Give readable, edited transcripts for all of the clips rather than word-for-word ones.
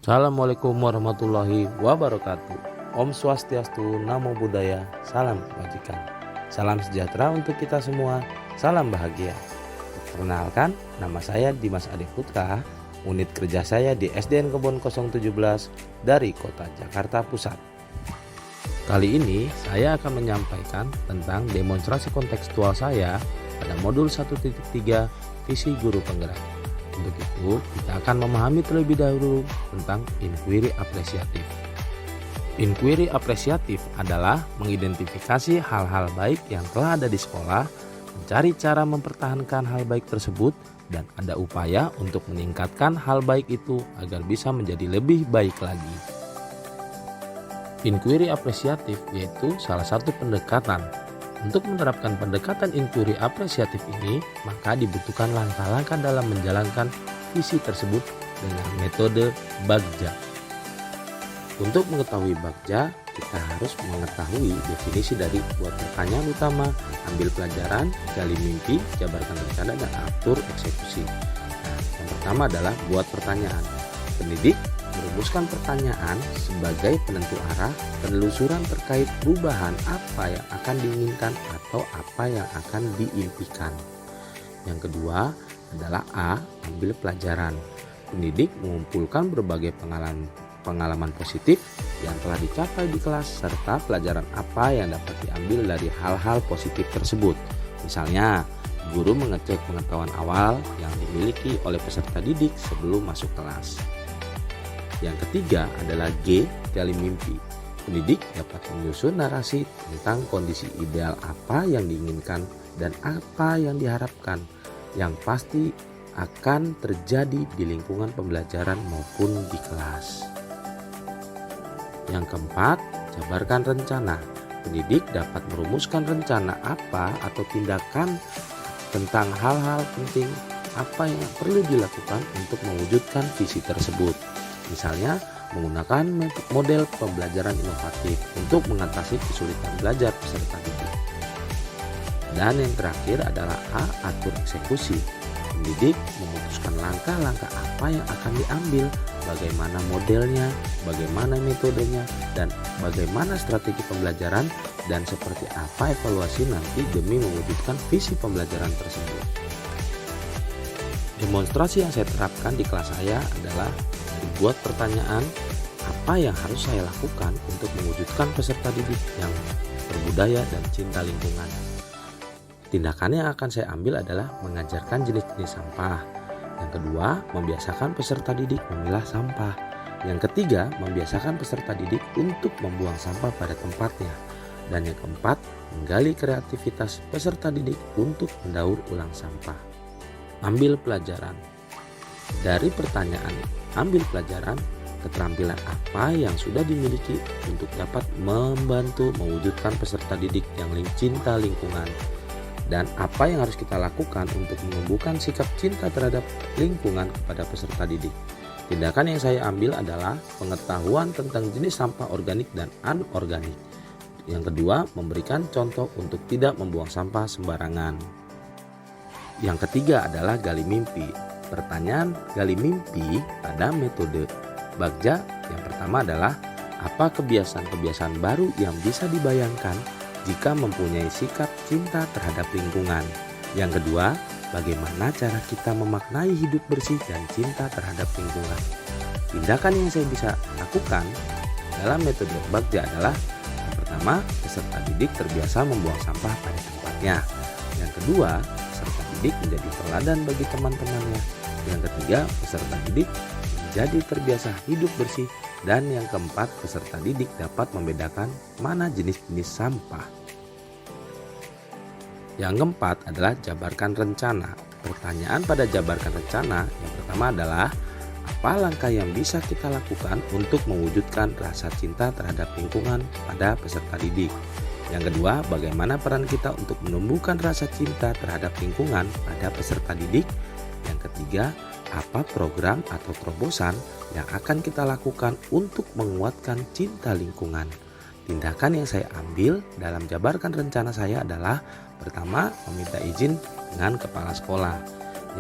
Assalamualaikum warahmatullahi wabarakatuh. Om Swastiastu, Namo Buddhaya, salam kebajikan. Salam sejahtera untuk kita semua, salam bahagia. Perkenalkan, nama saya Dimas Adi Putra. Unit kerja saya di SDN Kebon 017 dari Kota Jakarta Pusat. Kali ini saya akan menyampaikan tentang demonstrasi kontekstual saya pada modul 1.3 visi guru penggerak. Untuk itu, kita akan memahami terlebih dahulu tentang inquiry apresiatif. Inquiry apresiatif adalah mengidentifikasi hal-hal baik yang telah ada di sekolah, mencari cara mempertahankan hal baik tersebut, dan ada upaya untuk meningkatkan hal baik itu agar bisa menjadi lebih baik lagi. Inquiry apresiatif yaitu salah satu pendekatan. Untuk menerapkan pendekatan inquiry apresiatif ini, maka dibutuhkan langkah-langkah dalam menjalankan visi tersebut dengan metode Bagja. Untuk mengetahui Bagja, kita harus mengetahui definisi dari buat pertanyaan utama, ambil pelajaran, gali mimpi, jabarkan rencana, dan atur eksekusi. Nah, yang pertama adalah buat pertanyaan. Pendidik merumuskan pertanyaan sebagai penentu arah penelusuran terkait perubahan apa yang akan diinginkan atau apa yang akan diimpikan. Yang kedua adalah A. Ambil pelajaran. Pendidik mengumpulkan berbagai pengalaman positif yang telah dicapai di kelas serta pelajaran apa yang dapat diambil dari hal-hal positif tersebut. Misalnya, guru mengecek pengetahuan awal yang dimiliki oleh peserta didik sebelum masuk kelas. Yang ketiga adalah G. Gali mimpi. Pendidik dapat menyusun narasi tentang kondisi ideal apa yang diinginkan dan apa yang diharapkan yang pasti akan terjadi di lingkungan pembelajaran maupun di kelas. Yang keempat, jabarkan rencana. Pendidik dapat merumuskan rencana apa atau tindakan tentang hal-hal penting apa yang perlu dilakukan untuk mewujudkan visi tersebut. Misalnya, menggunakan model pembelajaran inovatif untuk mengatasi kesulitan belajar peserta didik. Dan yang terakhir adalah A. Atur eksekusi. Pendidik memutuskan langkah-langkah apa yang akan diambil, bagaimana modelnya, bagaimana metodenya, dan bagaimana strategi pembelajaran, dan seperti apa evaluasi nanti demi mewujudkan visi pembelajaran tersebut. Demonstrasi yang saya terapkan di kelas saya adalah buat pertanyaan, apa yang harus saya lakukan untuk mewujudkan peserta didik yang berbudaya dan cinta lingkungan. Tindakan yang akan saya ambil adalah mengajarkan jenis-jenis sampah. Yang kedua, membiasakan peserta didik memilah sampah. Yang ketiga, membiasakan peserta didik untuk membuang sampah pada tempatnya. Dan yang keempat, menggali kreativitas peserta didik untuk mendaur ulang sampah. Ambil pelajaran. Dari pertanyaan ambil pelajaran, keterampilan apa yang sudah dimiliki untuk dapat membantu mewujudkan peserta didik yang cinta lingkungan, dan apa yang harus kita lakukan untuk menumbuhkan sikap cinta terhadap lingkungan kepada peserta didik. Tindakan yang saya ambil adalah pengetahuan tentang jenis sampah organik dan anorganik. Yang kedua, memberikan contoh untuk tidak membuang sampah sembarangan. Yang ketiga adalah gali mimpi. Pertanyaan gali mimpi pada metode Bagja yang pertama adalah apa kebiasaan-kebiasaan baru yang bisa dibayangkan jika mempunyai sikap cinta terhadap lingkungan. Yang kedua, bagaimana cara kita memaknai hidup bersih dan cinta terhadap lingkungan. Tindakan yang saya bisa lakukan dalam metode Bagja adalah yang pertama, peserta didik terbiasa membuang sampah pada tempatnya. Yang kedua, peserta didik menjadi teladan bagi teman-temannya. Yang ketiga, peserta didik menjadi terbiasa hidup bersih. Dan yang keempat, peserta didik dapat membedakan mana jenis-jenis sampah. Yang keempat adalah jabarkan rencana. Pertanyaan pada jabarkan rencana yang pertama adalah apa langkah yang bisa kita lakukan untuk mewujudkan rasa cinta terhadap lingkungan pada peserta didik. Yang kedua, bagaimana peran kita untuk menumbuhkan rasa cinta terhadap lingkungan pada peserta didik. Yang ketiga, apa program atau terobosan yang akan kita lakukan untuk menguatkan cinta lingkungan. Tindakan yang saya ambil dalam jabarkan rencana saya adalah pertama, meminta izin dengan kepala sekolah.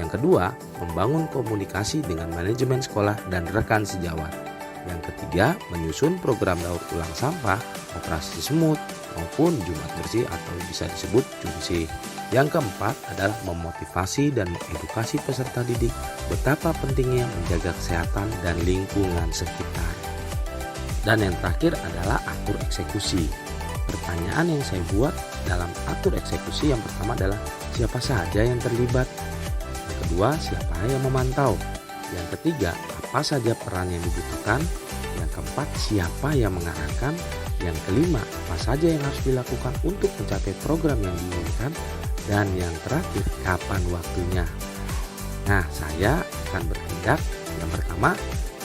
Yang kedua, membangun komunikasi dengan manajemen sekolah dan rekan sejawat. Yang ketiga, menyusun program daur ulang sampah, operasi semut, maupun Jumat bersih atau bisa disebut Junsih. Yang keempat adalah memotivasi dan mengedukasi peserta didik betapa pentingnya menjaga kesehatan dan lingkungan sekitar. Dan yang terakhir adalah atur eksekusi. Pertanyaan yang saya buat dalam atur eksekusi yang pertama adalah siapa saja yang terlibat? Yang kedua, siapa yang memantau? Yang ketiga, apa saja peran yang dibutuhkan? Yang keempat, siapa yang mengarahkan? Yang kelima, apa saja yang harus dilakukan untuk mencapai program yang diinginkan? Dan yang terakhir, kapan waktunya? Nah, saya akan bertindak. Yang pertama,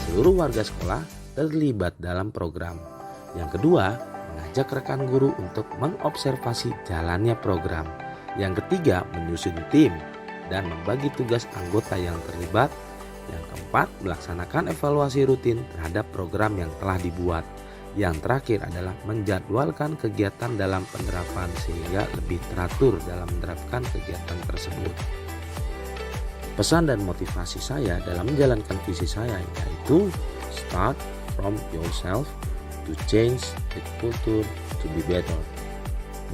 seluruh warga sekolah terlibat dalam program. Yang kedua, mengajak rekan guru untuk mengobservasi jalannya program. Yang ketiga, menyusun tim dan membagi tugas anggota yang terlibat. Yang keempat, melaksanakan evaluasi rutin terhadap program yang telah dibuat. Yang terakhir adalah menjadwalkan kegiatan dalam penerapan sehingga lebih teratur dalam menerapkan kegiatan tersebut. Pesan dan motivasi saya dalam menjalankan visi saya yaitu start from yourself to change the culture to be better.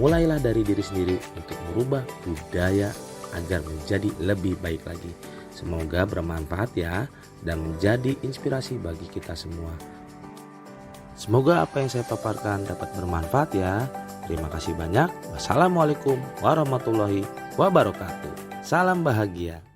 Mulailah dari diri sendiri untuk merubah budaya agar menjadi lebih baik lagi. Semoga bermanfaat ya dan menjadi inspirasi bagi kita semua. Semoga apa yang saya paparkan dapat bermanfaat ya. Terima kasih banyak. Wassalamualaikum warahmatullahi wabarakatuh. Salam bahagia.